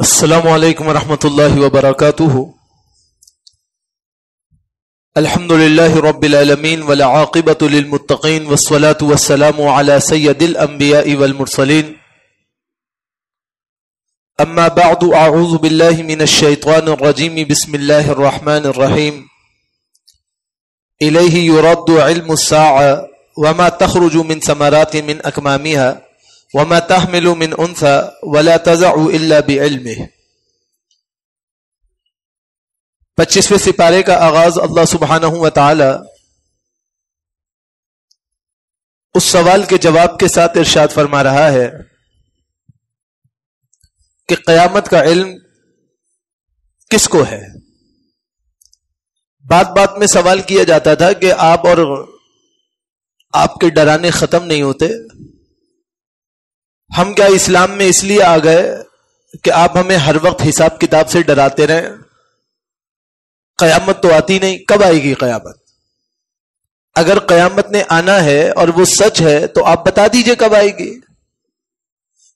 السلام علیکم ورحمۃ اللہ وبرکاتہ۔ الحمد للہ رب العالمین والعاقبۃ للمتقین والصلاة والسلام علی سید الانبیاء والمرسلین، اما بعد اعوذ باللہ من الشیطان الرجیم، بسم اللہ الرحمن الرحیم۔ الیہ یرد علم الساعة وما تخرج من ثمرات من اکمامها وما تحمل من انثى ولا تضع الا بعلمه۔ 25ویں سپارے کا آغاز اللہ سبحانہ و تعالی اس سوال کے جواب کے ساتھ ارشاد فرما رہا ہے کہ قیامت کا علم کس کو ہے۔ بات بات میں سوال کیا جاتا تھا کہ آپ اور آپ کے ڈرانے ختم نہیں ہوتے، ہم کیا اسلام میں اس لیے آ گئے کہ آپ ہمیں ہر وقت حساب کتاب سے ڈراتے رہیں؟ قیامت تو آتی نہیں، کب آئے گی قیامت؟ اگر قیامت نے آنا ہے اور وہ سچ ہے تو آپ بتا دیجئے کب آئے گی۔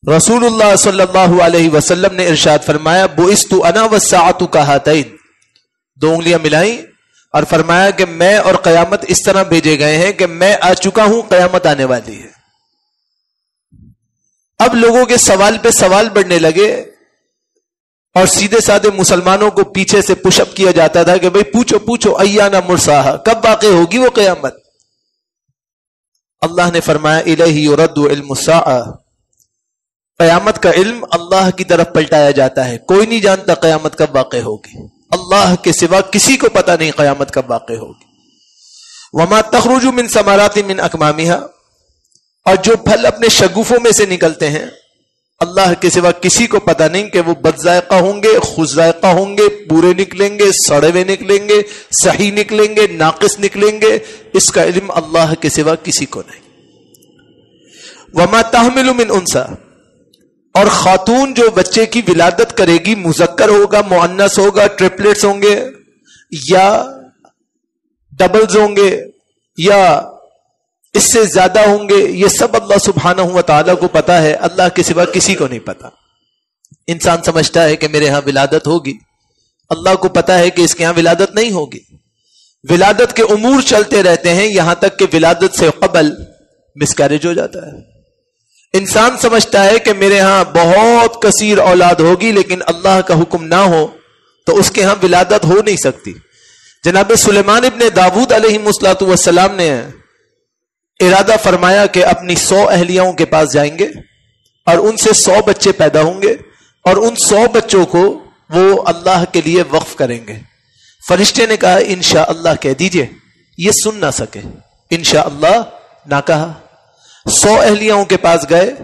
رسول اللہ صلی اللہ علیہ وسلم نے ارشاد فرمایا، بعثت انا والساعۃ کہاتین، 2 انگلیاں ملائیں اور فرمایا کہ میں اور قیامت اس طرح بھیجے گئے ہیں کہ میں آ چکا ہوں، قیامت آنے والی ہے۔ اب لوگوں کے سوال پہ سوال بڑھنے لگے اور سیدھے سادے مسلمانوں کو پیچھے سے پش اپ کیا جاتا تھا کہ بھئی پوچھو ایانا مرساہا، کب واقع ہوگی وہ قیامت؟ اللہ نے فرمایا الیہ یرد علم الساعہ، قیامت کا علم اللہ کی طرف پلٹایا جاتا ہے۔ کوئی نہیں جانتا قیامت کب واقع ہوگی، اللہ کے سوا کسی کو پتہ نہیں قیامت کب واقع ہوگی۔ وما تخرج من ثمرات من اکمامها، اور جو پھل اپنے شگوفوں میں سے نکلتے ہیں اللہ کے سوا کسی کو پتہ نہیں کہ وہ بد ذائقہ ہوں گے، خوش ذائقہ ہوں گے، پورے نکلیں گے، سڑے ہوئے نکلیں گے، صحیح نکلیں گے، ناقص نکلیں گے، اس کا علم اللہ کے سوا کسی کو نہیں۔ وما تحمل من انثى، اور خاتون جو بچے کی ولادت کرے گی، مذکر ہوگا، مؤنث ہوگا، ٹرپلٹس ہوں گے یا ڈبلز ہوں گے یا اس سے زیادہ ہوں گے، یہ سب اللہ سبحانہ و تعالیٰ کو پتا ہے، اللہ کے سوا کسی کو نہیں پتا۔ انسان سمجھتا ہے کہ میرے ہاں ولادت ہوگی، اللہ کو پتا ہے کہ اس کے ہاں ولادت نہیں ہوگی۔ ولادت کے امور چلتے رہتے ہیں یہاں تک کہ ولادت سے قبل مسکیریج ہو جاتا ہے۔ انسان سمجھتا ہے کہ میرے ہاں بہت کثیر اولاد ہوگی، لیکن اللہ کا حکم نہ ہو تو اس کے ہاں ولادت ہو نہیں سکتی۔ جناب سلیمان ابن داود علیہ السلام نے ارادہ فرمایا کہ اپنی 100 اہلیاؤں کے پاس جائیں گے اور ان سے 100 بچے پیدا ہوں گے اور ان 100 بچوں کو وہ اللہ کے لیے وقف کریں گے۔ فرشتے نے کہا انشاءاللہ کہہ دیجئے، یہ سن نہ سکے، انشاءاللہ نہ کہا۔ 100 اہلیاؤں کے پاس گئے،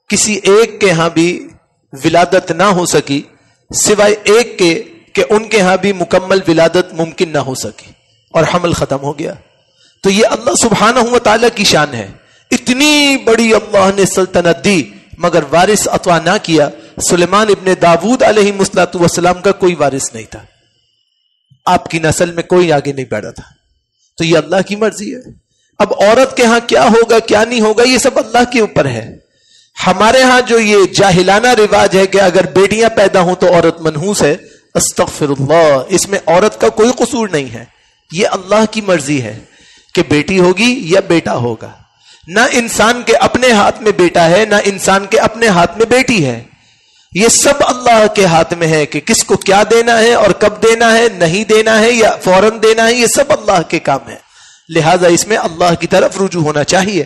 کسی ایک کے ہاں بھی ولادت نہ ہو سکی سوائے ایک کے کہ ان کے ہاں بھی مکمل ولادت ممکن نہ ہو سکی اور حمل ختم ہو گیا۔ تو یہ اللہ سبحانہ و تعالیٰ کی شان ہے، اتنی بڑی اللہ نے سلطنت دی مگر وارث عطا نہ کیا۔ سلیمان ابن داود علیہ السلام کا کوئی وارث نہیں تھا، آپ کی نسل میں کوئی آگے نہیں بڑھا تھا، تو یہ اللہ کی مرضی ہے۔ اب عورت کے ہاں کیا ہوگا کیا نہیں ہوگا یہ سب اللہ کے اوپر ہے۔ ہمارے ہاں جو یہ جاہلانہ رواج ہے کہ اگر بیٹیاں پیدا ہوں تو عورت منحوس ہے، استغفر اللہ، اس میں عورت کا کوئی قصور نہیں ہے، یہ اللہ کی مرضی ہے کہ بیٹی ہوگی یا بیٹا ہوگا۔ نہ انسان کے اپنے ہاتھ میں بیٹا ہے، نہ انسان کے اپنے ہاتھ میں بیٹی ہے، یہ سب اللہ کے ہاتھ میں ہے کہ کس کو کیا دینا ہے اور کب دینا ہے، نہیں دینا ہے یا فوراً دینا ہے، یہ سب اللہ کے کام ہے، لہذا اس میں اللہ کی طرف رجوع ہونا چاہیے۔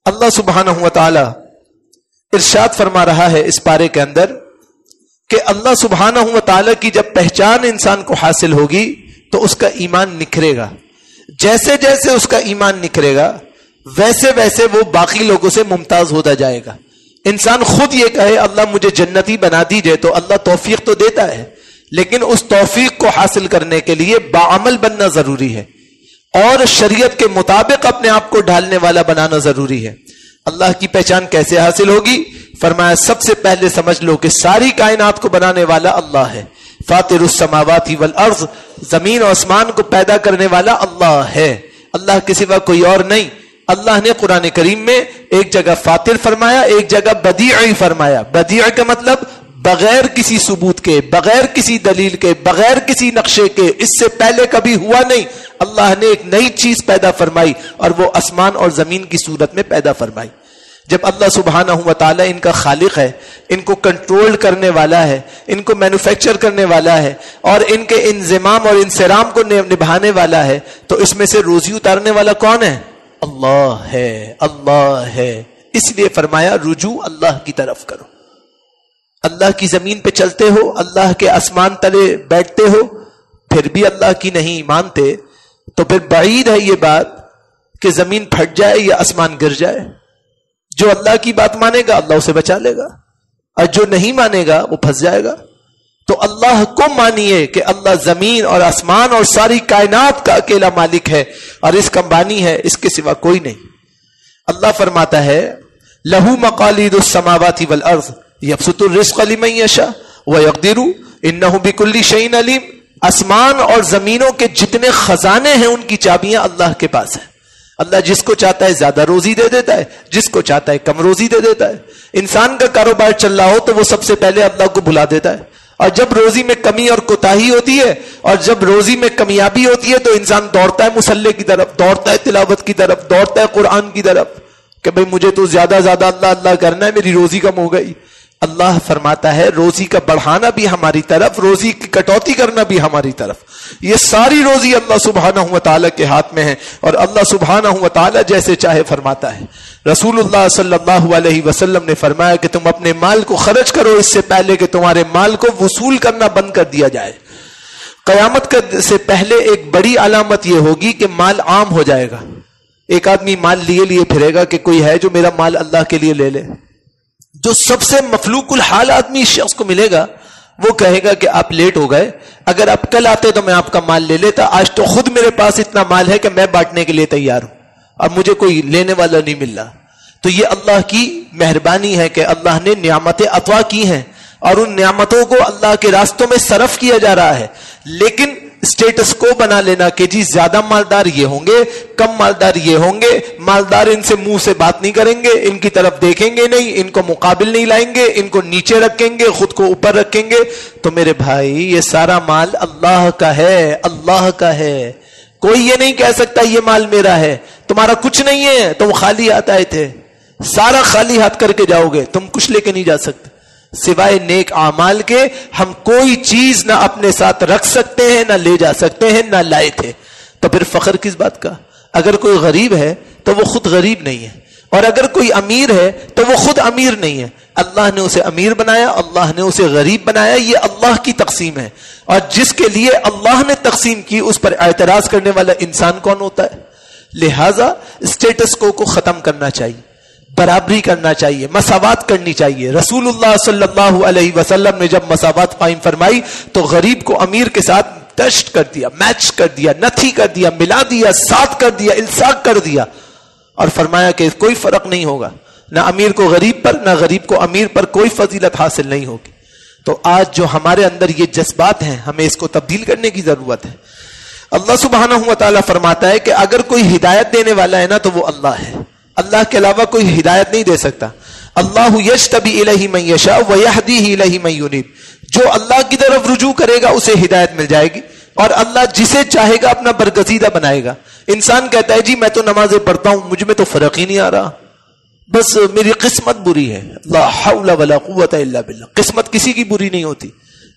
اللہ سبحانہ و تعالی ارشاد فرما رہا ہے اس پارے کے اندر کہ اللہ سبحانہ و تعالی کی جب پہچان انسان کو حاصل ہوگی تو اس کا ایمان نکھرے گا، جیسے جیسے اس کا ایمان نکھرے گا ویسے ویسے وہ باقی لوگوں سے ممتاز ہوتا جائے گا۔ انسان خود یہ کہے اللہ مجھے جنتی بنا دیجئے تو اللہ توفیق تو دیتا ہے، لیکن اس توفیق کو حاصل کرنے کے لیے باعمل بننا ضروری ہے اور شریعت کے مطابق اپنے آپ کو ڈھالنے والا بنانا ضروری ہے۔ اللہ کی پہچان کیسے حاصل ہوگی؟ فرمایا سب سے پہلے سمجھ لو کہ ساری کائنات کو بنانے والا اللہ ہے، فاطر السماوات والارض، زمین و آسمان کو پیدا کرنے والا اللہ ہے، اللہ کے سوا کوئی اور نہیں۔ اللہ نے قرآن کریم میں ایک جگہ فاطر فرمایا، ایک جگہ بدیع فرمایا. بدیع کا مطلب بغیر کسی ثبوت کے، بغیر کسی دلیل کے، بغیر کسی نقشے کے، اس سے پہلے کبھی ہوا نہیں. اللہ نے ایک نئی چیز پیدا فرمائی اور وہ آسمان اور زمین کی صورت میں پیدا فرمائی. جب اللہ سبحانہ و تعالی ان کا خالق ہے، ان کو کنٹرول کرنے والا ہے، ان کو مینوفیکچر کرنے والا ہے اور ان کے انضمام اور انصرام کو نبھانے والا ہے، تو اس میں سے روزی اتارنے والا کون ہے؟ اللہ ہے، اللہ ہے. اس لیے فرمایا رجوع اللہ کی طرف کرو. اللہ کی زمین پہ چلتے ہو، اللہ کے آسمان تلے بیٹھتے ہو، پھر بھی اللہ کی نہیں مانتے، تو پھر بعید ہے یہ بات کہ زمین پھٹ جائے یا آسمان گر جائے. جو اللہ کی بات مانے گا اللہ اسے بچا لے گا، اور جو نہیں مانے گا وہ پھنس جائے گا. تو اللہ کو مانیے کہ اللہ زمین اور آسمان اور ساری کائنات کا اکیلا مالک ہے اور اس کا بانی ہے، اس کے سوا کوئی نہیں. اللہ فرماتا ہے لہو مقالید السماوات والارض یبسط الرزق لمن یشاء ویقدر انہ بکل شیء علیم. آسمان اور زمینوں کے جتنے خزانے ہیں ان کی چابیاں اللہ کے پاس ہیں. اللہ جس کو چاہتا ہے زیادہ روزی دے دیتا ہے، جس کو چاہتا ہے کم روزی دے دیتا ہے. انسان کا کاروبار چل رہا ہو تو وہ سب سے پہلے اللہ کو بھلا دیتا ہے، اور جب روزی میں کمی اور کوتاہی ہوتی ہے اور جب روزی میں کمیابی ہوتی ہے تو انسان دوڑتا ہے مصلی کی طرف، دوڑتا ہے تلاوت کی طرف، دوڑتا ہے قرآن کی طرف کہ بھئی مجھے تو زیادہ زیادہ اللہ اللہ کرنا ہے، میری روزی کم ہو گئی. اللہ فرماتا ہے روزی کا بڑھانا بھی ہماری طرف، روزی کی کٹوتی کرنا بھی ہماری طرف. یہ ساری روزی اللہ سبحانہ و تعالیٰ کے ہاتھ میں ہے، اور اللہ سبحانہ و تعالیٰ جیسے چاہے فرماتا ہے. رسول اللہ صلی اللہ علیہ وسلم نے فرمایا کہ تم اپنے مال کو خرچ کرو اس سے پہلے کہ تمہارے مال کو وصول کرنا بند کر دیا جائے. قیامت سے پہلے ایک بڑی علامت یہ ہوگی کہ مال عام ہو جائے گا. ایک آدمی مال لیے پھرے گا کہ کوئی ہے جو میرا مال اللہ کے لیے لے لے. جو سب سے مفلوق الحال آدمی اس شخص کو ملے گا وہ کہے گا کہ آپ لیٹ ہو گئے، اگر آپ کل آتے تو میں آپ کا مال لے لیتا. آج تو خود میرے پاس اتنا مال ہے کہ میں بانٹنے کے لیے تیار ہوں اور مجھے کوئی لینے والا نہیں مل رہا. تو یہ اللہ کی مہربانی ہے کہ اللہ نے نعمتیں عطا کی ہیں اور ان نعمتوں کو اللہ کے راستوں میں صرف کیا جا رہا ہے. لیکن اسٹیٹس کو بنا لینا کہ جی زیادہ مالدار یہ ہوں گے، کم مالدار یہ ہوں گے، مالدار ان سے منہ سے بات نہیں کریں گے، ان کی طرف دیکھیں گے نہیں، ان کو مقابل نہیں لائیں گے، ان کو نیچے رکھیں گے، خود کو اوپر رکھیں گے. تو میرے بھائی یہ سارا مال اللہ کا ہے، اللہ کا ہے. کوئی یہ نہیں کہہ سکتا یہ مال میرا ہے. تمہارا کچھ نہیں ہے، تم خالی ہاتھ آئے تھے، سارا خالی ہاتھ کر کے جاؤ گے، تم کچھ لے کے نہیں جا سکتے. سوائے نیک اعمال کے ہم کوئی چیز نہ اپنے ساتھ رکھ سکتے ہیں، نہ لے جا سکتے ہیں، نہ لائے تھے. تو پھر فخر کس بات کا؟ اگر کوئی غریب ہے تو وہ خود غریب نہیں ہے، اور اگر کوئی امیر ہے تو وہ خود امیر نہیں ہے. اللہ نے اسے امیر بنایا، اللہ نے اسے غریب بنایا. یہ اللہ کی تقسیم ہے، اور جس کے لیے اللہ نے تقسیم کی اس پر اعتراض کرنے والا انسان کون ہوتا ہے؟ لہذا اسٹیٹس کو ختم کرنا چاہیے، برابری کرنا چاہیے، مساوات کرنی چاہیے. رسول اللہ صلی اللہ علیہ وسلم نے جب مساوات قائم فرمائی تو غریب کو امیر کے ساتھ ٹیسٹ کر دیا، میچ کر دیا، نتھی کر دیا، ملا دیا، ساتھ کر دیا، الساق کر دیا، اور فرمایا کہ کوئی فرق نہیں ہوگا، نہ امیر کو غریب پر نہ غریب کو امیر پر کوئی فضیلت حاصل نہیں ہوگی. تو آج جو ہمارے اندر یہ جذبات ہیں ہمیں اس کو تبدیل کرنے کی ضرورت ہے. اللہ سبحانہ و تعالیٰ فرماتا ہے کہ اگر کوئی ہدایت دینے والا ہے نا تو وہ اللہ ہے، اللہ کے علاوہ کوئی ہدایت نہیں دے سکتا. اللہ یجتبی الیہ من یشاء ویہدیہ الیہ من ینیب. جو اللہ کی طرف رجوع کرے گا اسے ہدایت مل جائے گی، اور اللہ جسے چاہے گا اپنا برگزیدہ بنائے گا. انسان کہتا ہے جی میں تو نمازیں پڑھتا ہوں، مجھ میں تو فرق ہی نہیں آ رہا، بس میری قسمت بری ہے. لا حول ولا قوت الا باللہ. قسمت کسی کی بری نہیں ہوتی.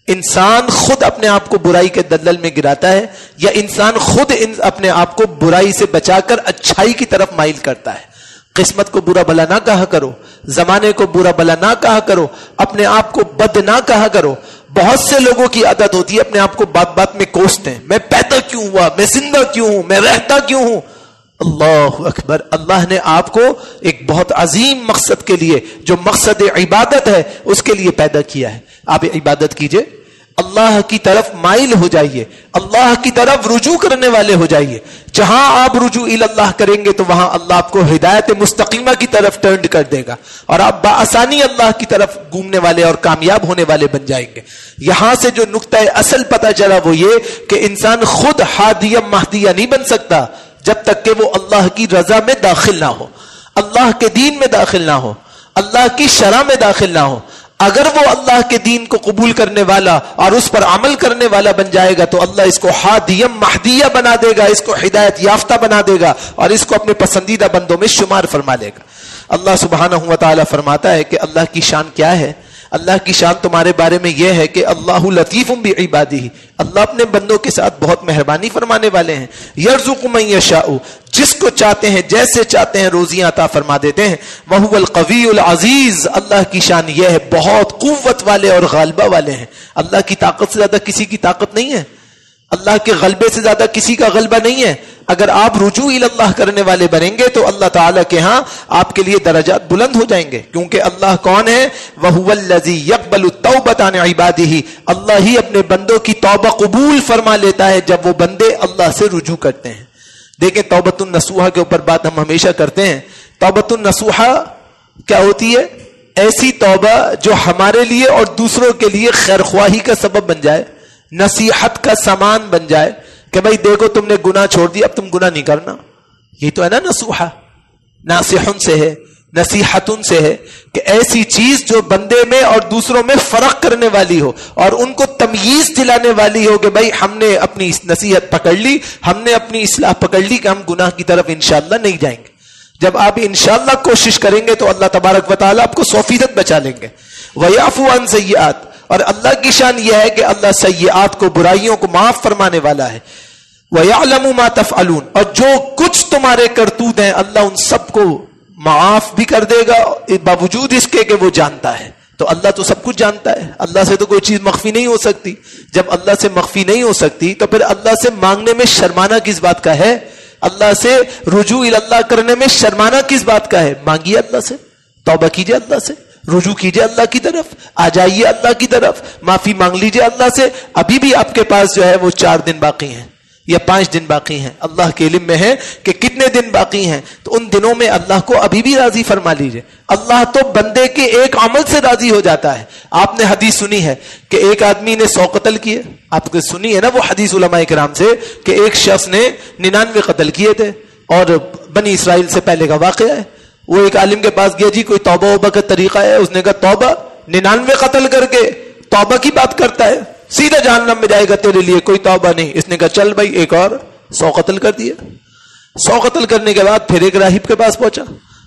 انسان خود اپنے آپ کو برائی کے دلدل میں گراتا ہے، یا انسان خود اپنے آپ کو برائی سے بچا کر اچھائی کی طرف مائل کرتا ہے. قسمت کو برا بلا نہ کہا کرو، زمانے کو برا بلا نہ کہا کرو، اپنے آپ کو بد نہ کہا کرو. بہت سے لوگوں کی عادت ہوتی ہے اپنے آپ کو بات بات میں کوستے ہیں، میں پیدا کیوں ہوا، میں زندہ کیوں ہوں، میں رہتا کیوں ہوں. اللہ اکبر. اللہ نے آپ کو ایک بہت عظیم مقصد کے لیے، جو مقصد عبادت ہے، اس کے لیے پیدا کیا ہے. آپ عبادت کیجئے، اللہ کی طرف مائل ہو جائیے، اللہ کی طرف رجوع کرنے والے ہو جائیے. جہاں آپ رجوع اللہ کریں گے تو وہاں اللہ آپ کو ہدایت مستقیمہ کی طرف ٹرن کر دے گا، اور آپ بآسانی اللہ کی طرف گھومنے والے اور کامیاب ہونے والے بن جائیں گے. یہاں سے جو نقطہ اصل پتہ چلا وہ یہ کہ انسان خود ہادیہ مہدیہ نہیں بن سکتا، جب تک کہ وہ اللہ کی رضا میں داخل نہ ہو، اللہ کے دین میں داخل نہ ہو، اللہ کی شرع میں داخل نہ ہو۔ اگر وہ اللہ کے دین کو قبول کرنے والا اور اس پر عمل کرنے والا بن جائے گا تو اللہ اس کو ہادیم مہدیہ بنا دے گا، اس کو ہدایت یافتہ بنا دے گا اور اس کو اپنے پسندیدہ بندوں میں شمار فرما لے گا۔ اللہ سبحانہ و تعالی فرماتا ہے کہ اللہ کی شان کیا ہے؟ اللہ کی شان تمہارے بارے میں یہ ہے کہ اللہ لطیف بعبادہ، اللہ اپنے بندوں کے ساتھ بہت مہربانی فرمانے والے ہیں۔ یرزق من یشاء، جس کو چاہتے ہیں جیسے چاہتے ہیں روزیاں عطا فرما دیتے ہیں۔ وہو القوی العزیز، اللہ کی شان یہ ہے بہت قوت والے اور غالبہ والے ہیں۔ اللہ کی طاقت سے زیادہ کسی کی طاقت نہیں ہے، اللہ کے غلبے سے زیادہ کسی کا غلبہ نہیں ہے۔ اگر آپ رجوع اللہ کرنے والے بنیں گے تو اللہ تعالیٰ کے ہاں آپ کے لیے درجات بلند ہو جائیں گے، کیونکہ اللہ کون ہے؟ وَهُوَ الَّذِي يَقْبَلُ التَّوْبَةَ عَنْ عِبَادِهِ، اللہ ہی اپنے بندوں کی توبہ قبول فرما لیتا ہے جب وہ بندے اللہ سے رجوع کرتے ہیں۔ دیکھیں توبۃ النصوحہ کے اوپر بات ہم ہمیشہ کرتے ہیں۔ توبۃ النصوحہ کیا ہوتی ہے؟ ایسی توبہ جو ہمارے لیے اور دوسروں کے لیے خیرخواہی کا سبب بن جائے، نصیحت کا سامان بن جائے کہ بھائی دیکھو تم نے گناہ چھوڑ دیا، اب تم گناہ نہیں کرنا۔ یہ تو ہے نا نصوحہ، ناصحن سے ہے، نصیحتن سے ہے کہ ایسی چیز جو بندے میں اور دوسروں میں فرق کرنے والی ہو اور ان کو تمییز دلانے والی ہو کہ بھائی ہم نے اپنی نصیحت پکڑ لی، ہم نے اپنی اصلاح پکڑ لی کہ ہم گناہ کی طرف انشاءاللہ نہیں جائیں گے۔ جب آپ انشاءاللہ کوشش کریں گے تو اللہ تبارک و تعالیٰ آپ کو 100% بچا لیں گے۔ وَيَعْفُو عَنْ سَيِّئَاتٍ، اور اللہ کی شان یہ ہے کہ اللہ سیئات کو، برائیوں کو معاف فرمانے والا ہے۔ وَيَعْلَمُ مَا تَفْعَلُونَ، اور جو کچھ تمہارے کرتوت ہیں اللہ ان سب کو معاف بھی کر دے گا باوجود اس کے کہ وہ جانتا ہے۔ تو اللہ تو سب کچھ جانتا ہے، اللہ سے تو کوئی چیز مخفی نہیں ہو سکتی۔ جب اللہ سے مخفی نہیں ہو سکتی تو پھر اللہ سے مانگنے میں شرمانا کس بات کا ہے؟ اللہ سے رجوع اللہ کرنے میں شرمانا کس بات کا ہے؟ مانگیے اللہ سے، توبہ کیجئے اللہ سے، رجوع کیجئے اللہ کی طرف، آ جائیے اللہ کی طرف، معافی مانگ لیجئے اللہ سے۔ ابھی بھی آپ کے پاس جو ہے وہ 4 دن باقی ہیں یا 5 دن باقی ہیں، اللہ کے علم میں ہے کہ کتنے دن باقی ہیں، تو ان دنوں میں اللہ کو ابھی بھی راضی فرما لیجئے۔ اللہ تو بندے کے ایک عمل سے راضی ہو جاتا ہے۔ آپ نے حدیث سنی ہے کہ ایک آدمی نے 100 قتل کیے، آپ کو سنی ہے نا وہ حدیث علماء کرام سے کہ ایک شخص نے 99 قتل کیے تھے، اور بنی اسرائیل سے پہلے کا واقعہ ہے۔ وہ ایک عالم کے پاس گیا، جی کوئی توبہ وبہ کا طریقہ ہے؟ اس نے کہا توبہ 99 قتل کر کے توبہ کی بات کرتا ہے، سیدھا جہنم میں جائے گا، تیرے لیے کوئی توبہ نہیں۔ اس نے کہا چل بھائی ایک اور 100 قتل کر دیا۔ 100 قتل کرنے کے بعد پھر ایک راہب کے پاس پہنچا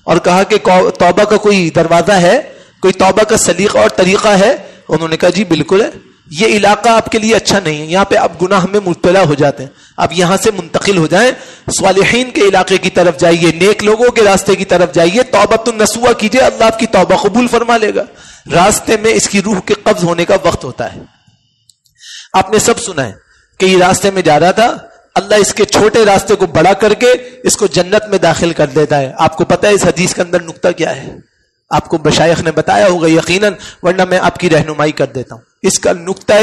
اور کہا کہ توبہ کا کوئی دروازہ ہے، کوئی توبہ کا سلیقہ اور طریقہ ہے؟ انہوں نے کہا جی بالکل ہے، یہ علاقہ آپ کے لیے اچھا نہیں ہے، یہاں پہ آپ گناہ میں مبتلا ہو جاتے ہیں، اب یہاں سے منتقل ہو جائیں، صالحین کے علاقے کی طرف جائیے، نیک لوگوں کے راستے کی طرف جائیے، توبۃ النصوحہ کیجئے، اللہ آپ کی توبہ قبول فرما لے گا۔ راستے میں اس کی روح کے قبض ہونے کا وقت ہوتا ہے۔ آپ نے سب سنا ہے کہ یہ راستے میں جا رہا تھا، اللہ اس کے چھوٹے راستے کو بڑا کر کے اس کو جنت میں داخل کر دیتا ہے۔ آپ کو پتہ ہے اس حدیث کے اندر نقطہ کیا ہے؟ آپ کو مشائخ نے بتایا ہوگا یقیناً، ورنہ میں آپ کی رہنمائی کر دیتا ہوں۔ اس کا نقطہ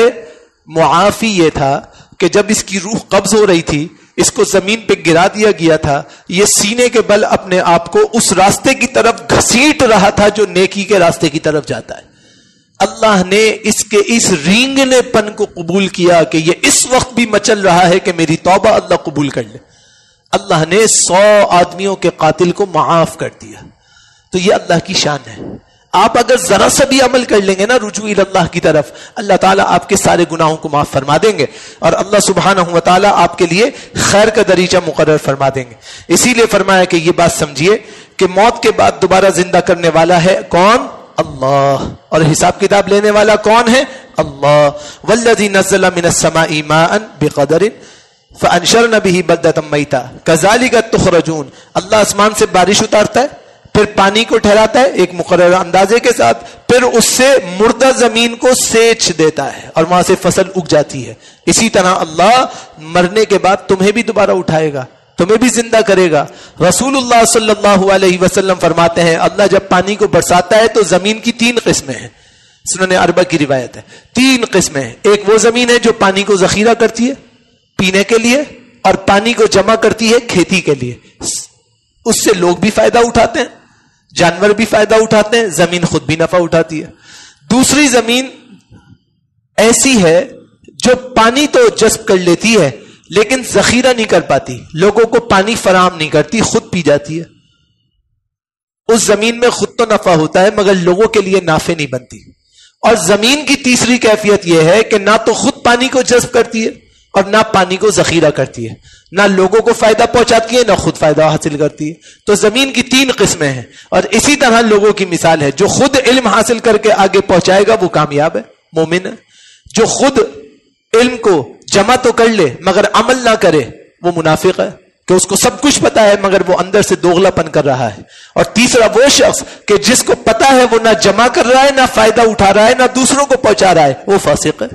معافی یہ تھا کہ جب اس کی روح قبض ہو رہی تھی، اس کو زمین پہ گرا دیا گیا تھا، یہ سینے کے بل اپنے آپ کو اس راستے کی طرف گھسیٹ رہا تھا جو نیکی کے راستے کی طرف جاتا ہے۔ اللہ نے اس کے اس رینگنے پن کو قبول کیا کہ یہ اس وقت بھی مچل رہا ہے کہ میری توبہ اللہ قبول کر لے۔ اللہ نے 100 آدمیوں کے قاتل کو معاف کر دیا۔ تو یہ اللہ کی شان ہے۔ آپ اگر ذرا سا بھی عمل کر لیں گے نا رجوع اللہ کی طرف، اللہ تعالیٰ آپ کے سارے گناہوں کو معاف فرما دیں گے، اور اللہ سبحانہ و تعالیٰ آپ کے لیے خیر کا دریچہ مقرر فرما دیں گے۔ اسی لیے فرمایا کہ یہ بات سمجھیے کہ موت کے بعد دوبارہ زندہ کرنے والا ہے کون؟ اللہ، اور حساب کتاب لینے والا کون ہے؟ اللہ۔ والذی نزل من السماء ماء بقدر فانشرنا به بلدة میتا کذالک تخرجون۔ اللہ آسمان سے بارش اتارتا ہے، پھر پانی کو ٹھہراتا ہے ایک مقررہ اندازے کے ساتھ، پھر اس سے مردہ زمین کو سینچ دیتا ہے اور وہاں سے فصل اگ جاتی ہے۔ اسی طرح اللہ مرنے کے بعد تمہیں بھی دوبارہ اٹھائے گا، تمہیں بھی زندہ کرے گا۔ رسول اللہ صلی اللہ علیہ وسلم فرماتے ہیں اللہ جب پانی کو برساتا ہے تو زمین کی 3 قسمیں ہیں، سنن اربع کی روایت ہے، 3 قسمیں ہیں۔ ایک وہ زمین ہے جو پانی کو ذخیرہ کرتی ہے پینے کے لیے، اور پانی کو جمع کرتی ہے کھیتی کے لیے، اس سے لوگ بھی فائدہ اٹھاتے ہیں، جانور بھی فائدہ اٹھاتے ہیں، زمین خود بھی نفع اٹھاتی ہے۔ دوسری زمین ایسی ہے جو پانی تو جذب کر لیتی ہے لیکن ذخیرہ نہیں کر پاتی، لوگوں کو پانی فراہم نہیں کرتی، خود پی جاتی ہے۔ اس زمین میں خود تو نفع ہوتا ہے مگر لوگوں کے لیے نافع نہیں بنتی۔ اور زمین کی تیسری کیفیت یہ ہے کہ نہ تو خود پانی کو جذب کرتی ہے اور نہ پانی کو ذخیرہ کرتی ہے، نہ لوگوں کو فائدہ پہنچاتی ہے نہ خود فائدہ حاصل کرتی ہے۔ تو زمین کی 3 قسمیں ہیں، اور اسی طرح لوگوں کی مثال ہے، جو خود علم حاصل کر کے آگے پہنچائے گا وہ کامیاب ہے، مومن ہے۔ جو خود علم کو جمع تو کر لے مگر عمل نہ کرے وہ منافق ہے، کہ اس کو سب کچھ پتا ہے مگر وہ اندر سے دوغلا پن کر رہا ہے۔ اور تیسرا وہ شخص کہ جس کو پتا ہے وہ نہ جمع کر رہا ہے، نہ فائدہ اٹھا رہا ہے، نہ دوسروں کو پہنچا رہا ہے، وہ فاسق ہے،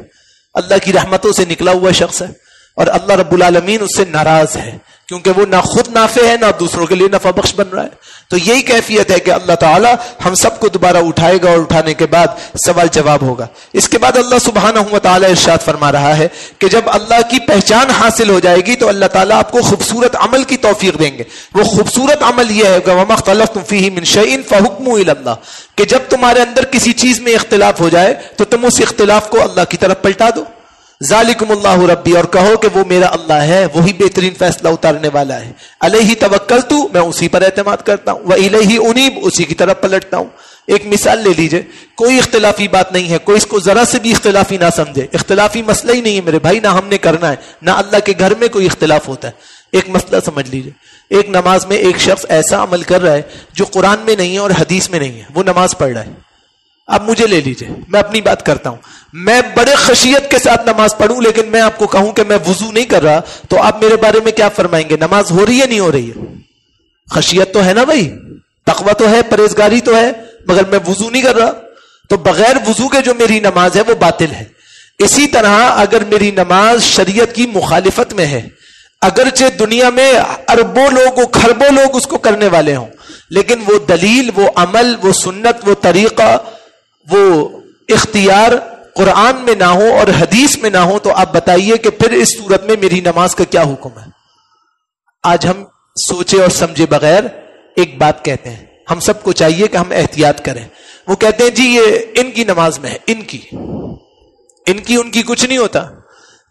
اللہ کی رحمتوں سے نکلا ہوا شخص ہے، اور اللہ رب العالمین اس سے ناراض ہے، کیونکہ وہ نہ خود نافع ہے نہ دوسروں کے لیے نفع بخش بن رہا ہے۔ تو یہی کیفیت ہے کہ اللہ تعالی ہم سب کو دوبارہ اٹھائے گا، اور اٹھانے کے بعد سوال جواب ہوگا۔ اس کے بعد اللہ سبحانہ و تعالی ارشاد فرما رہا ہے کہ جب اللہ کی پہچان حاصل ہو جائے گی تو اللہ تعالیٰ آپ کو خوبصورت عمل کی توفیق دیں گے۔ وہ خوبصورت عمل یہ ہے کہ وَمَا اخْتَلَفْتُمْ فِيهِ مِنْ شَيْءٍ فَحُكْمُهُ إِلَى اللَّهِ، کہ جب تمہارے اندر کسی چیز میں اختلاف ہو جائے تو تم اس اختلاف کو اللہ کی طرف پلٹا دو۔ ذالکم اللہ ربی، اور کہو کہ وہ میرا اللہ ہے، وہی بہترین فیصلہ اتارنے والا ہے۔ علیہ توکلت، میں اسی پر اعتماد کرتا ہوں، وإلیہ انیب، اسی کی طرف پلٹتا ہوں۔ ایک مثال لے لیجئے، کوئی اختلافی بات نہیں ہے، کوئی اس کو ذرا سے بھی اختلافی نہ سمجھے، اختلافی مسئلہ ہی نہیں ہے میرے بھائی، نہ ہم نے کرنا ہے، نہ اللہ کے گھر میں کوئی اختلاف ہوتا ہے۔ ایک مسئلہ سمجھ لیجئے، ایک نماز میں ایک شخص ایسا عمل کر رہا ہے جو قرآن میں نہیں ہے اور حدیث میں نہیں ہے، وہ نماز پڑھ رہا ہے۔ اب مجھے لے لیجئے، میں اپنی بات کرتا ہوں، میں بڑے خشیت کے ساتھ نماز پڑھوں لیکن میں آپ کو کہوں کہ میں وضو نہیں کر رہا، تو آپ میرے بارے میں کیا فرمائیں گے؟ نماز ہو رہی ہے نہیں ہو رہی ہے؟ خشیت تو ہے نا بھائی، تقویٰ تو ہے، پرہیزگاری تو ہے، مگر میں وضو نہیں کر رہا، تو بغیر وضو کے جو میری نماز ہے وہ باطل ہے۔ اسی طرح اگر میری نماز شریعت کی مخالفت میں ہے، اگرچہ دنیا میں اربوں لوگ، کھربوں لوگ اس کو کرنے والے ہوں، لیکن وہ دلیل، وہ عمل، وہ سنت، وہ طریقہ، وہ اختیار قرآن میں نہ ہو اور حدیث میں نہ ہو، تو آپ بتائیے کہ پھر اس صورت میں میری نماز کا کیا حکم ہے؟ آج ہم سوچے اور سمجھے بغیر ایک بات کہتے ہیں، ہم سب کو چاہیے کہ ہم احتیاط کریں۔ وہ کہتے ہیں جی یہ ان کی نماز میں ہے، ان کی کچھ نہیں ہوتا۔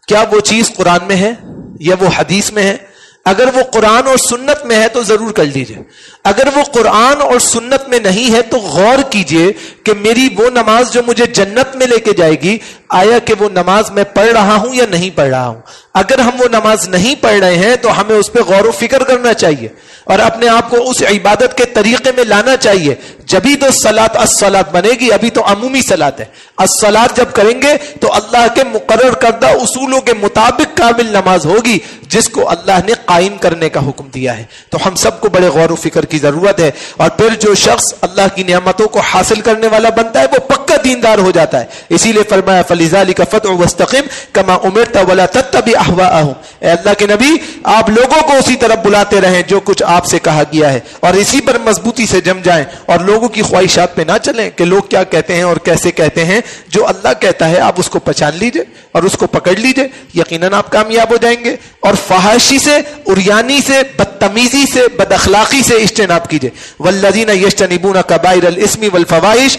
کیا وہ چیز قرآن میں ہے یا وہ حدیث میں ہے؟ اگر وہ قرآن اور سنت میں ہے تو ضرور کر لیجئے، اگر وہ قرآن اور سنت میں نہیں ہے تو غور کیجئے کہ میری وہ نماز جو مجھے جنت میں لے کے جائے گی، آیا کہ وہ نماز میں پڑھ رہا ہوں یا نہیں پڑھ رہا ہوں؟ اگر ہم وہ نماز نہیں پڑھ رہے ہیں تو ہمیں اس پہ غور و فکر کرنا چاہیے اور اپنے آپ کو اس عبادت کے طریقے میں لانا چاہیے، جبھی تو صلاۃ الصلاۃ بنے گی۔ ابھی تو عمومی صلاۃ ہے، الصلاۃ جب کریں گے تو اللہ کے مقرر کردہ اصولوں کے مطابق کامل نماز ہوگی جس کو اللہ نے قائم کرنے کا حکم دیا ہے۔ تو ہم سب کو بڑے غور و فکر کی ضرورت ہے، اور پھر جو شخص اللہ کی نعمتوں کو حاصل کرنے والا بنتا ہے وہ پکا دیندار ہو جاتا ہے۔ اسی لیے فرمایا فَلِذَلِكَ فَادْعُ وَاسْتَقِمْ كَمَا أُمِرْتَ وَلَا تَتَّبِعْ أَهْوَاءَهُمْ، اے اللہ کے نبی آپ لوگوں کو اسی طرف بلاتے رہیں جو کچھ آپ سے کہا گیا ہے، اور اسی پر مضبوطی سے جم جائیں اور لوگوں کی خواہشات پہ نہ چلیں کہ لوگ کیا کہتے ہیں اور کیسے کہتے ہیں۔ جو اللہ کہتا ہے آپ اس کو پہچان لیجئے اور اس کو پکڑ لیجئے، یقیناً آپ کامیاب ہو جائیں گے۔ اور فحاشی سے، عریانی سے، بدتمیزی سے، بد اخلاقی سے اجتناب کیجئے۔ والذین یجتنبون کبائر الاسم والفواحش،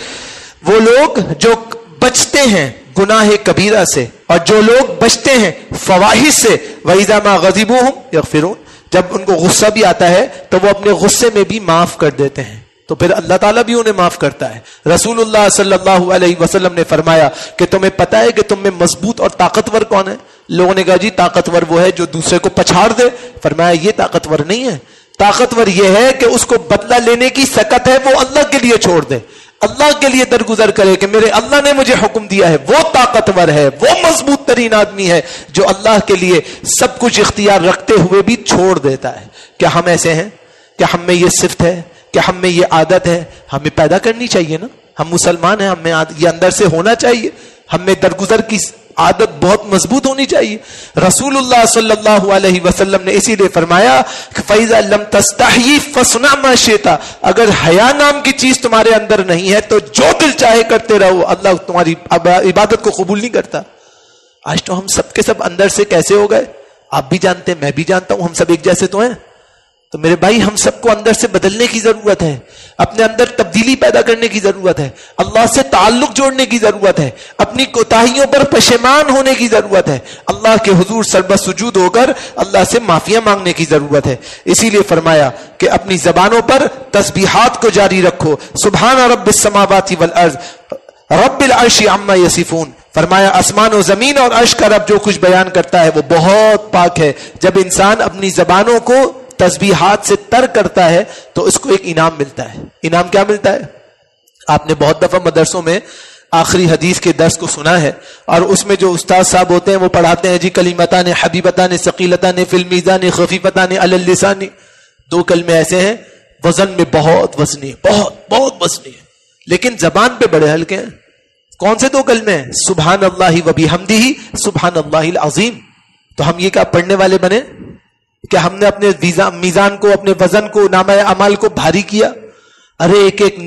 وہ لوگ جو بچتے ہیں گناہ کبیرہ سے اور جو لوگ بچتے ہیں فواحش سے، وَإِذَا مَا غَضِبُوا هُمْ يَغْفِرُونَ، جب ان کو غصہ بھی آتا ہے تو وہ اپنے غصے میں بھی معاف کر دیتے ہیں، تو پھر اللہ تعالیٰ بھی انہیں معاف کرتا ہے۔ رسول اللہ صلی اللہ علیہ وسلم نے فرمایا کہ تمہیں پتہ ہے کہ تم میں مضبوط اور طاقتور کون ہے؟ لوگوں نے کہا جی طاقتور وہ ہے جو دوسرے کو پچھاڑ دے۔ فرمایا یہ طاقتور نہیں ہے، طاقتور یہ ہے کہ اس کو بدلہ لینے کی سکت ہے وہ اللہ کے لیے چھوڑ دے، اللہ کے لیے درگزر کرے کہ میرے اللہ نے مجھے حکم دیا ہے۔ وہ طاقتور ہے، وہ مضبوط ترین آدمی ہے جو اللہ کے لیے سب کچھ اختیار رکھتے ہوئے بھی چھوڑ دیتا ہے۔ کیا ہم ایسے ہیں؟ کیا ہم میں یہ صفت ہے؟ کیا ہم میں یہ عادت ہے؟ ہمیں پیدا کرنی چاہیے نا، ہم مسلمان ہیں، ہمیں یہ اندر سے ہونا چاہیے، ہم میں درگزر کی عادت بہت مضبوط ہونی چاہیے۔ رسول اللہ صلی اللہ علیہ وسلم نے اسی لیے فرمایا کہ فَإِذَا لَمْ تَسْتَحْيِ فَاصْنَعْ مَا شِئْتَ، اگر حیا نام کی چیز تمہارے اندر نہیں ہے تو جو دل چاہے کرتے رہو، اللہ تمہاری عبادت کو قبول نہیں کرتا۔ آج تو ہم سب کے سب اندر سے کیسے ہو گئے، آپ بھی جانتے ہیں، میں بھی جانتا ہوں، ہم سب ایک جیسے تو ہیں، تو میرے بھائی ہم سب کو اندر سے بدلنے کی ضرورت ہے، اپنے اندر تبدیلی پیدا کرنے کی ضرورت ہے، اللہ سے تعلق جوڑنے کی ضرورت ہے، اپنی کوتاہیوں پر پشیمان ہونے کی ضرورت ہے، اللہ کے حضور سربہ سجود ہو کر اللہ سے معافیاں مانگنے کی ضرورت ہے۔ اسی لیے فرمایا کہ اپنی زبانوں پر تسبیحات کو جاری رکھو، سبحان رب السماوات والارض رب العرش عما یصفون، فرمایا آسمان و زمین اور عرش کا رب جو کچھ بیان کرتا ہے وہ بہت پاک ہے۔ جب انسان اپنی زبانوں کو تسبیحات سے تر کرتا ہے تو اس کو ایک انعام ملتا ہے۔ انعام کیا ملتا ہے؟ آپ نے بہت دفعہ مدرسوں میں آخری حدیث کے درس کو سنا ہے، اور اس میں جو استاد صاحب ہوتے ہیں وہ پڑھاتے ہیں جی کلمتان حبیبتان ثقیلتان فی المیزان خفیفتان علی اللسان، دو کلمے ایسے ہیں وزن میں بہت وزنی، بہت وزنی ہے، لیکن زبان پہ بڑے ہلکے ہیں۔ کون سے دو کلمے ہیں؟ سبحان اللہ و بحمدہ سبحان اللہ العظیم۔ تو ہم یہ کیا پڑھنے والے بنے کہ ہم نے اپنے میزان کو، اپنے وزن کو، نامہ اعمال کو بھاری کیا؟ ارے ایک ایک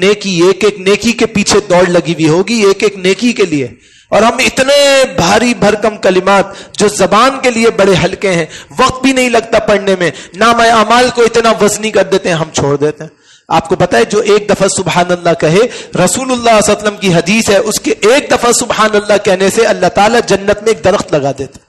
نیکی کے پیچھے دوڑ لگی ہوئی ہوگی، ایک ایک نیکی کے لیے، اور ہم اتنے بھاری بھرکم کلمات جو زبان کے لیے بڑے ہلکے ہیں، وقت بھی نہیں لگتا پڑھنے میں، نامہ اعمال کو اتنا وزنی کر دیتے ہیں، ہم چھوڑ دیتے ہیں۔ آپ کو پتا ہے جو ایک دفعہ سبحان اللہ کہے، رسول اللہ صلی اللہ علیہ وسلم کی حدیث ہے، اس کے ایک دفعہ سبحان اللہ کہنے سے اللہ تعالیٰ جنت میں ایک درخت لگا دیتے۔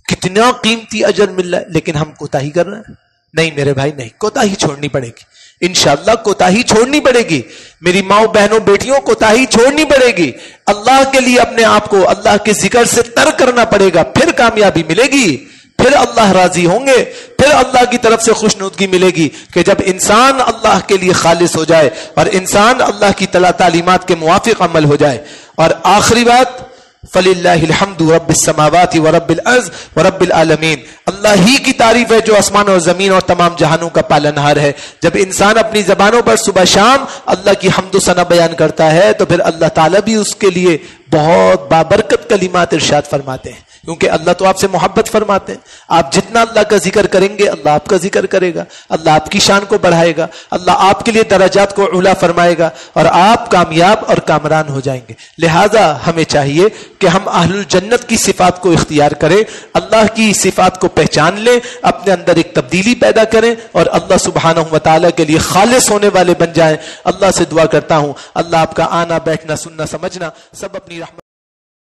کتنا قیمتی اجر مل رہا ہے، لیکن ہم کوتاہی کر رہے ہیں۔ نہیں میرے بھائی نہیں، کوتاہی چھوڑنی پڑے گی، انشاءاللہ کوتاہی چھوڑنی پڑے گی، میری ماؤں بہنوں بیٹیوں کوتاہی چھوڑنی پڑے گی، اللہ کے لیے اپنے آپ کو اللہ کے ذکر سے تر کرنا پڑے گا، پھر کامیابی ملے گی، پھر اللہ راضی ہوں گے، پھر اللہ کی طرف سے خوشنودگی ملے گی کہ جب انسان اللہ کے لیے خالص ہو جائے اور انسان اللہ کی تعلیمات کے موافق عمل ہو جائے۔ اور آخری بات، فَلِلَّهِ الْحَمْدُ رَبِّ السَّمَاوَاتِ وَرَبِّ الْأَرْضِ وَرَبِّ الْعَالَمِينَ، اللہ ہی کی تعریف ہے جو آسمان اور زمین اور تمام جہانوں کا پالنہار ہے۔ جب انسان اپنی زبانوں پر صبح شام اللہ کی حمد و ثنا بیان کرتا ہے تو پھر اللہ تعالیٰ بھی اس کے لیے بہت بابرکت کلمات ارشاد فرماتے ہیں، کیونکہ اللہ تو آپ سے محبت فرماتے ہیں۔ آپ جتنا اللہ کا ذکر کریں گے اللہ آپ کا ذکر کرے گا، اللہ آپ کی شان کو بڑھائے گا، اللہ آپ کے لیے درجات کو اعلیٰ فرمائے گا، اور آپ کامیاب اور کامران ہو جائیں گے۔ لہٰذا ہمیں چاہیے کہ ہم اہل الجنت کی صفات کو اختیار کریں، اللہ کی صفات کو پہچان لیں، اپنے اندر ایک تبدیلی پیدا کریں، اور اللہ سبحانہ و تعالیٰ کے لیے خالص ہونے والے بن جائیں۔ اللہ سے دعا کرتا ہوں اللہ آپ کا آنا، بیٹھنا، سننا، سمجھنا سب اپنی رحمت